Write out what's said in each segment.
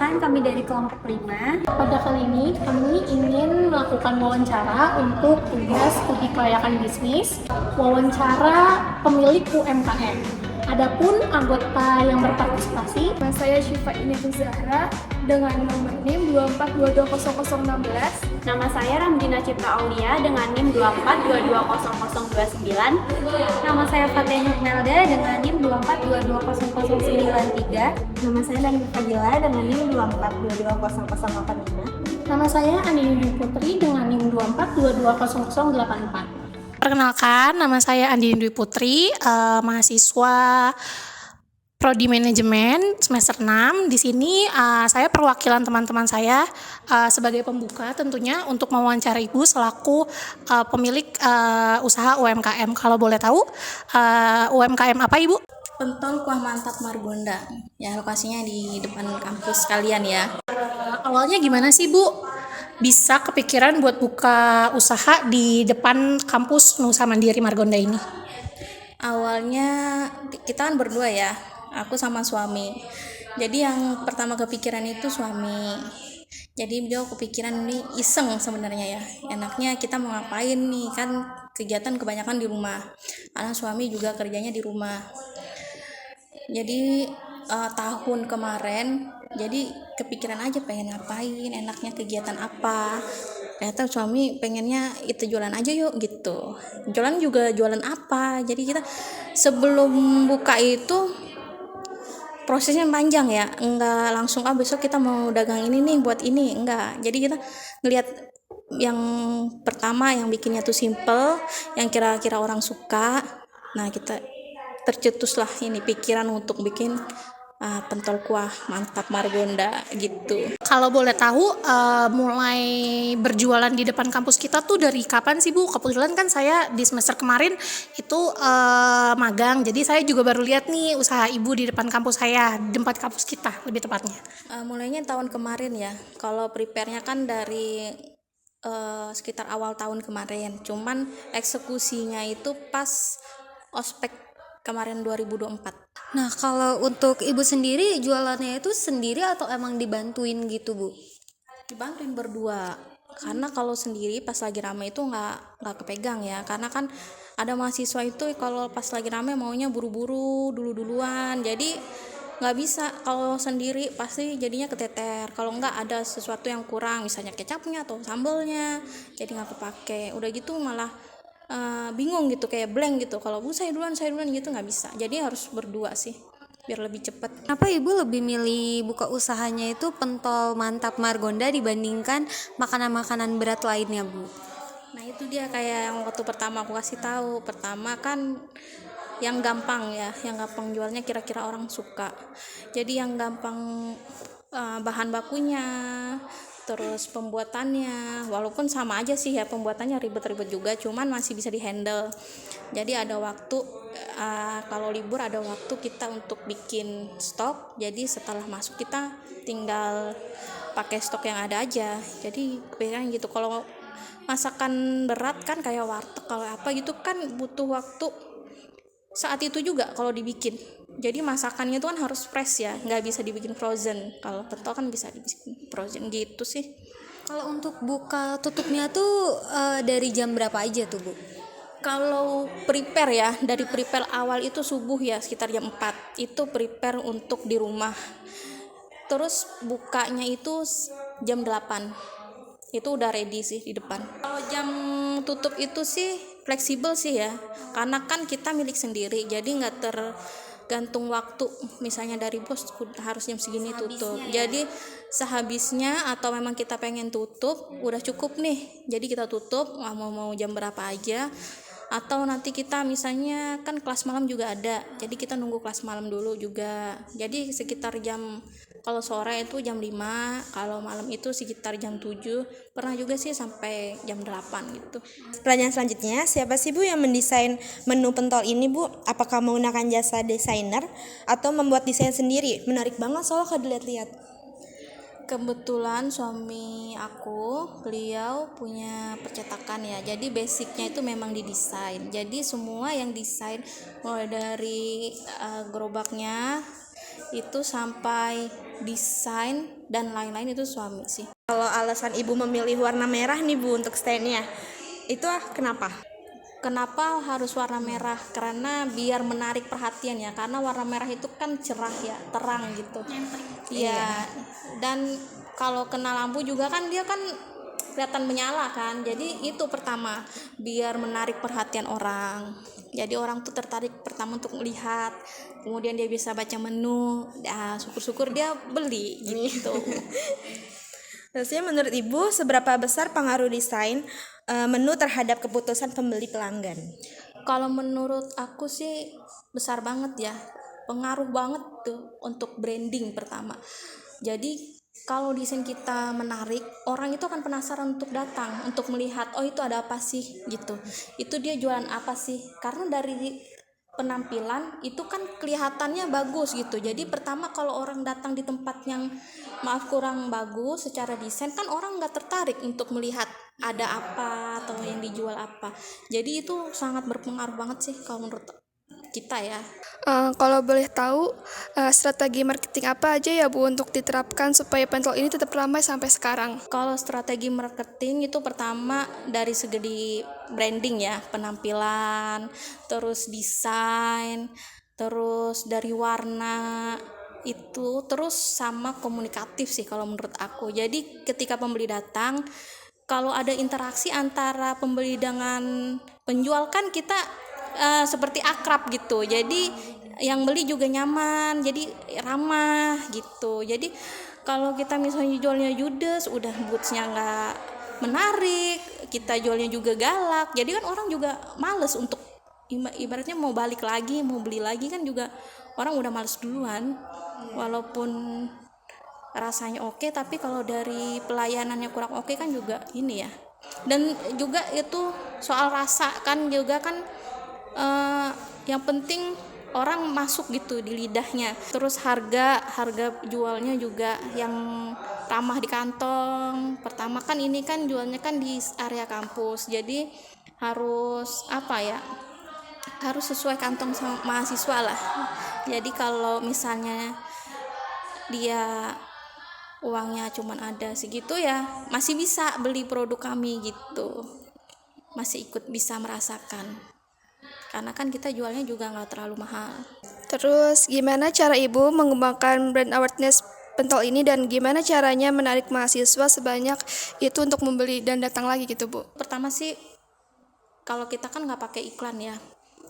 Perkenalkan, kami dari kelompok 5. Pada kali ini, kami ingin melakukan wawancara untuk tugas studi kelayakan bisnis, wawancara pemilik UMKM. Adapun anggota yang berpartisipasi, Nama saya Syifa Inetu Zahra dengan nomor NIM 24220016. Nama saya Ramdina Cipta Aulia dengan NIM 24220029. Nama saya Fatia Nurmelda dengan NIM 24220093. Nama saya Dani Fadila dengan NIM 24220085. nama saya Andini Dwi Putri dengan NIM 24220084. Perkenalkan, nama saya Andini Dwi Putri, mahasiswa Prodi Manajemen semester 6. Di sini saya perwakilan teman-teman saya sebagai pembuka tentunya untuk mewawancara Ibu selaku pemilik usaha UMKM. Kalau boleh tahu UMKM apa Ibu? Pentol Kuah Mantap Margonda. Ya, lokasinya di depan kampus kalian ya. Awalnya gimana sih Bu? Bisa kepikiran buat buka usaha di depan kampus Nusa Mandiri Margonda ini? Awalnya kita kan berdua ya, aku sama suami. Jadi yang pertama kepikiran itu suami. Jadi beliau kepikiran ini iseng sebenarnya ya. Enaknya kita mau ngapain nih, kan kegiatan kebanyakan di rumah. Karena suami juga kerjanya di rumah. Jadi tahun kemarin, jadi kepikiran aja pengen ngapain, enaknya kegiatan apa. Ternyata suami pengennya itu jualan aja yuk gitu. Jualan juga jualan apa. Jadi kita sebelum buka itu prosesnya panjang ya, enggak langsung besok kita mau dagang ini nih buat ini, enggak. Jadi kita ngelihat yang pertama yang bikinnya tuh simple, yang kira-kira orang suka. Nah, kita tercetuslah ini pikiran untuk bikin pentol kuah mantap Margonda gitu. Kalau boleh tahu mulai berjualan di depan kampus kita tuh dari kapan sih Bu? Kebetulan kan saya di semester kemarin itu magang, jadi saya juga baru lihat nih usaha Ibu di depan kampus saya, di tempat kampus kita lebih tepatnya. Mulainya tahun kemarin ya. Kalau prepare-nya kan dari sekitar awal tahun kemarin. Cuman eksekusinya itu pas ospek kemarin 2024. Nah, kalau untuk Ibu sendiri jualannya itu sendiri atau emang dibantuin gitu, Bu? Dibantuin berdua. Karena kalau sendiri pas lagi rame itu nggak kepegang ya. Karena kan ada mahasiswa itu kalau pas lagi rame maunya buru-buru duluan. Jadi nggak bisa, kalau sendiri pasti jadinya keteter. Kalau nggak ada sesuatu yang kurang, misalnya kecapnya atau sambalnya, jadi nggak kepake. Udah gitu malah bingung gitu, kayak blank gitu. Kalau Bu saya duluan gitu nggak bisa. Jadi harus berdua sih biar lebih cepet. Kenapa Ibu lebih milih buka usahanya itu pentol mantap Margonda dibandingkan makanan-makanan berat lainnya, Bu? Nah itu dia kayak yang waktu pertama aku kasih tahu. Pertama kan yang gampang ya, yang gampang jualnya kira-kira orang suka. Jadi yang gampang bahan bakunya, terus pembuatannya, walaupun sama aja sih ya, pembuatannya ribet-ribet juga, cuman masih bisa dihandle. Jadi ada waktu kalau libur ada waktu kita untuk bikin stok. Jadi setelah masuk kita tinggal pakai stok yang ada aja. Jadi kepikiran gitu. Kalau masakan berat kan kayak warteg, kalau apa gitu kan butuh waktu saat itu juga kalau dibikin. Jadi masakannya itu kan harus fresh ya, nggak bisa dibikin frozen. Kalau pentol kan bisa dibikin frozen gitu sih. Kalau untuk buka tutupnya tuh dari jam berapa aja tuh, Bu? Kalau prepare ya, dari prepare awal itu subuh ya, sekitar jam 4 itu prepare untuk di rumah. Terus bukanya itu jam 8, itu udah ready sih di depan. Kalau jam tutup itu sih fleksibel sih ya, karena kan kita milik sendiri, jadi nggak tergantung waktu. Misalnya dari bos harus jam segini tutup, jadi sehabisnya atau memang kita pengen tutup udah cukup nih, jadi kita tutup mau jam berapa aja. Atau nanti kita misalnya kan kelas malam juga ada, jadi kita nunggu kelas malam dulu juga. Jadi sekitar jam, kalau sore itu jam 5, kalau malam itu sekitar jam 7. Pernah juga sih sampai jam 8 gitu. Pertanyaan selanjutnya, siapa sih Bu yang mendesain menu pentol ini Bu? Apakah menggunakan jasa desainer atau membuat desain sendiri? Menarik banget soalnya kalau dilihat-lihat. Kebetulan suami aku, beliau punya percetakan ya, jadi basicnya itu memang didesain. Jadi semua yang desain mulai dari gerobaknya itu sampai desain dan lain-lain itu suami sih. Kalau alasan ibu memilih warna merah nih Bu untuk standnya, itu kenapa? Kenapa harus warna merah? Karena biar menarik perhatian ya. Karena warna merah itu kan cerah ya, terang gitu. Iya. Dan kalau kena lampu juga kan dia kan kelihatan menyala kan. Jadi itu pertama, biar menarik perhatian orang. Jadi orang tuh tertarik pertama untuk melihat. Kemudian dia bisa baca menu. Nah, syukur-syukur dia beli gitu. Terusnya menurut Ibu seberapa besar pengaruh desain menu terhadap keputusan pembeli pelanggan? Kalau menurut aku sih besar banget ya, pengaruh banget tuh untuk branding pertama. Jadi kalau desain kita menarik, orang itu akan penasaran untuk datang, untuk melihat, oh itu ada apa sih gitu. Itu dia jualan apa sih? Karena dari penampilan itu kan kelihatannya bagus gitu. Jadi pertama kalau orang datang di tempat yang kurang bagus secara desain kan orang nggak tertarik untuk melihat ada apa atau yang dijual apa. Jadi itu sangat berpengaruh banget sih kalau menurut kita ya. Kalau boleh tahu, strategi marketing apa aja ya Bu untuk diterapkan supaya pentol ini tetap ramai sampai sekarang? Kalau strategi marketing itu pertama dari segi branding ya, penampilan, terus desain, terus dari warna itu, terus sama komunikatif sih kalau menurut aku. Jadi ketika pembeli datang, kalau ada interaksi antara pembeli dengan penjual kan kita seperti akrab gitu. Jadi yang beli juga nyaman, jadi ramah gitu. Jadi kalau kita misalnya jualnya judes, udah bootsnya nggak menarik, kita jualnya juga galak, jadi kan orang juga males untuk ibaratnya mau balik lagi, mau beli lagi kan juga orang udah males duluan. Walaupun rasanya oke, tapi kalau dari pelayanannya kurang oke kan juga ini ya. Dan juga itu soal rasa kan juga kan yang penting orang masuk gitu di lidahnya. Terus harga jualnya juga yang ramah di kantong. Pertama kan ini kan jualnya kan di area kampus, jadi harus harus sesuai kantong sama mahasiswa lah. Jadi kalau misalnya dia uangnya cuman ada segitu ya masih bisa beli produk kami gitu, masih ikut bisa merasakan. Karena kan kita jualnya juga nggak terlalu mahal. Terus gimana cara Ibu mengembangkan brand awareness pentol ini dan gimana caranya menarik mahasiswa sebanyak itu untuk membeli dan datang lagi gitu Bu? Pertama sih kalau kita kan nggak pakai iklan ya,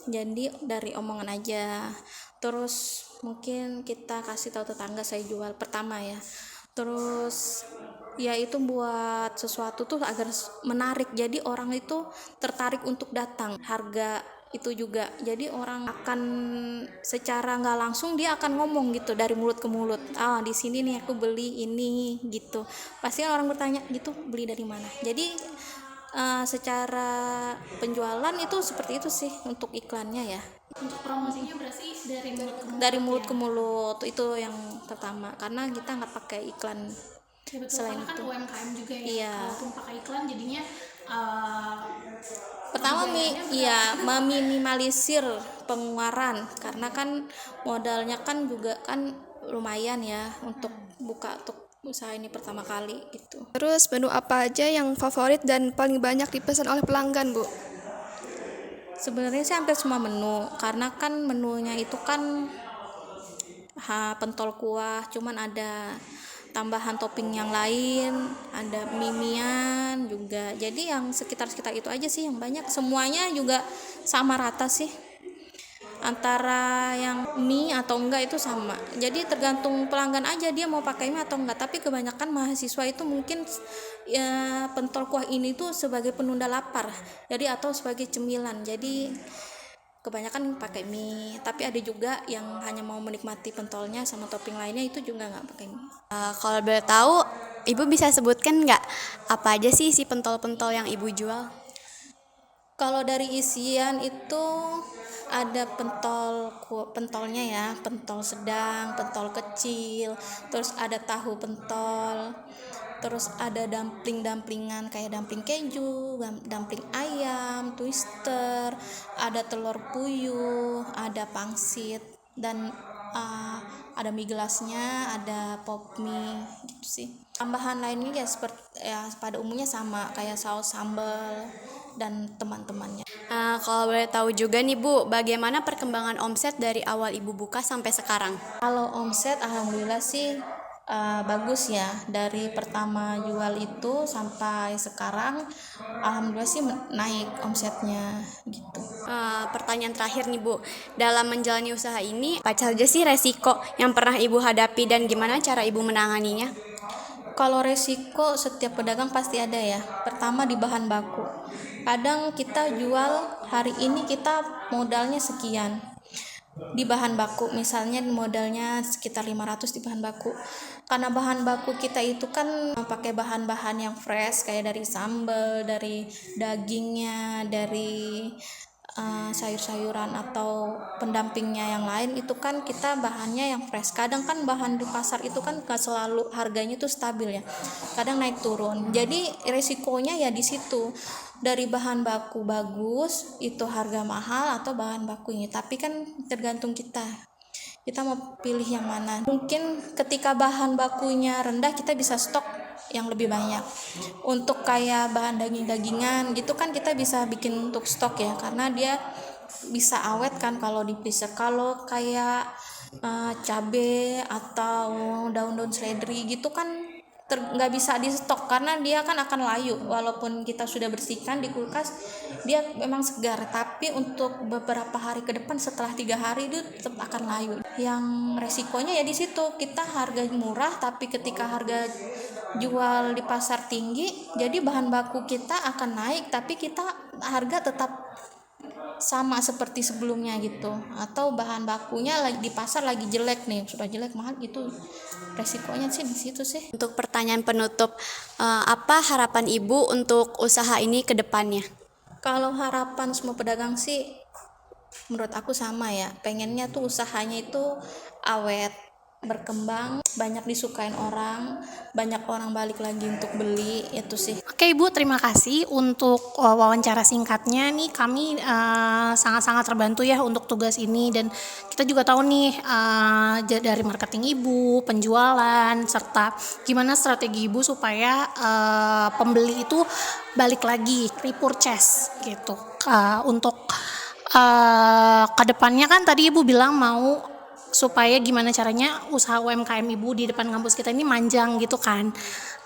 jadi dari omongan aja. Terus mungkin kita kasih tahu tetangga saya jual pertama ya. Terus ya itu buat sesuatu tuh agar menarik, jadi orang itu tertarik untuk datang. Harga itu juga, jadi orang akan secara nggak langsung dia akan ngomong gitu dari mulut ke mulut, di sini nih aku beli ini gitu, pasti orang bertanya gitu beli dari mana. Jadi secara penjualan itu seperti itu sih untuk iklannya ya. Untuk promosinya berarti dari mulut ke mulut. Dari mulut ke mulut itu yang pertama, karena kita nggak pakai iklan. Ya betul, Selain karena kan itu UMKM juga ya. Iya. Walaupun pakai iklan jadinya pertama meminimalisir pengeluaran, karena kan modalnya kan juga kan lumayan ya untuk buka untuk usaha ini pertama kali gitu. Terus menu apa aja yang favorit dan paling banyak dipesan oleh pelanggan Bu? Sebenarnya sih hampir semua menu, karena kan menunya itu kan pentol kuah, cuman ada tambahan topping yang lain, ada mie-mian juga. Jadi yang sekitar-sekitar itu aja sih yang banyak. Semuanya juga sama rata sih. Antara yang mie atau enggak itu sama. Jadi tergantung pelanggan aja dia mau pakai mie atau enggak. Tapi kebanyakan mahasiswa itu mungkin ya pentol kuah ini tuh sebagai penunda lapar. Jadi atau sebagai cemilan. Jadi kebanyakan pakai mie, tapi ada juga yang hanya mau menikmati pentolnya sama topping lainnya itu juga nggak pakai mie. Kalau boleh tahu, Ibu bisa sebutkan nggak apa aja sih isi pentol-pentol yang Ibu jual? Kalau dari isian itu ada pentolnya ya, pentol sedang, pentol kecil, terus ada tahu pentol, terus ada dumplingan kayak dumpling keju, dumpling ayam, twister, ada telur puyuh, ada pangsit, dan ada mie gelasnya, ada pop mie gitu sih. Tambahan lainnya ya seperti ya pada umumnya sama kayak saus sambal dan teman-temannya. Kalau boleh tahu juga nih Bu, bagaimana perkembangan omset dari awal Ibu buka sampai sekarang? Kalau omset alhamdulillah sih bagus ya, dari pertama jual itu sampai sekarang alhamdulillah sih naik omsetnya gitu. Pertanyaan terakhir nih Bu, dalam menjalani usaha ini, apa saja sih resiko yang pernah Ibu hadapi dan gimana cara Ibu menanganinya? Kalau resiko setiap pedagang pasti ada ya. Pertama di bahan baku. Kadang kita jual hari ini kita modalnya sekian. Di bahan baku misalnya modalnya sekitar 500 di bahan baku. Karena bahan baku kita itu kan pakai bahan-bahan yang fresh kayak dari sambal, dari dagingnya, dari sayur-sayuran atau pendampingnya yang lain itu kan kita bahannya yang fresh. Kadang kan bahan di pasar itu kan gak selalu harganya tuh stabil ya, kadang naik turun. Jadi resikonya ya di situ, dari bahan baku bagus itu harga mahal atau bahan bakunya, tapi kan tergantung kita mau pilih yang mana. Mungkin ketika bahan bakunya rendah kita bisa stok yang lebih banyak. Untuk kayak bahan daging-dagingan gitu kan kita bisa bikin untuk stok ya, karena dia bisa awet kan kalau di freezer. Kalau kayak cabe atau daun-daun seledri gitu kan nggak bisa di stok karena dia kan akan layu. Walaupun kita sudah bersihkan di kulkas dia memang segar, tapi untuk beberapa hari ke depan setelah 3 hari itu tetap akan layu. Yang resikonya ya di situ, kita harga murah tapi ketika harga jual di pasar tinggi jadi bahan baku kita akan naik tapi kita harga tetap sama seperti sebelumnya gitu, atau bahan bakunya lagi di pasar lagi jelek nih, sudah jelek mahal gitu. Resikonya sih di situ sih. Untuk pertanyaan penutup, apa harapan Ibu untuk usaha ini ke depannya? Kalau harapan semua pedagang sih menurut aku sama ya, pengennya tuh usahanya itu awet, berkembang, banyak disukain orang, banyak orang balik lagi untuk beli, itu sih. Oke Ibu, terima kasih untuk wawancara singkatnya nih. Kami sangat-sangat terbantu ya untuk tugas ini, dan kita juga tahu nih dari marketing Ibu, penjualan, serta gimana strategi Ibu supaya pembeli itu balik lagi, repurchase gitu. Untuk kedepannya kan tadi Ibu bilang mau supaya gimana caranya usaha UMKM Ibu di depan kampus kita ini manjang gitu kan,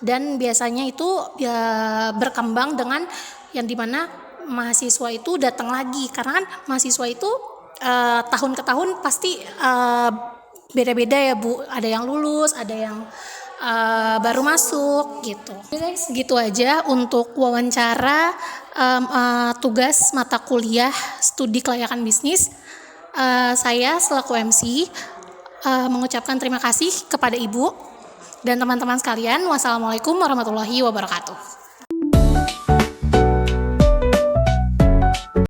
dan biasanya itu ya berkembang dengan yang dimana mahasiswa itu datang lagi, karena kan mahasiswa itu tahun ke tahun pasti beda-beda ya Bu, ada yang lulus, ada yang baru masuk gitu. Guys, gitu aja untuk wawancara tugas mata kuliah studi kelayakan bisnis. Saya selaku MC mengucapkan terima kasih kepada Ibu dan teman-teman sekalian. Wassalamualaikum warahmatullahi wabarakatuh.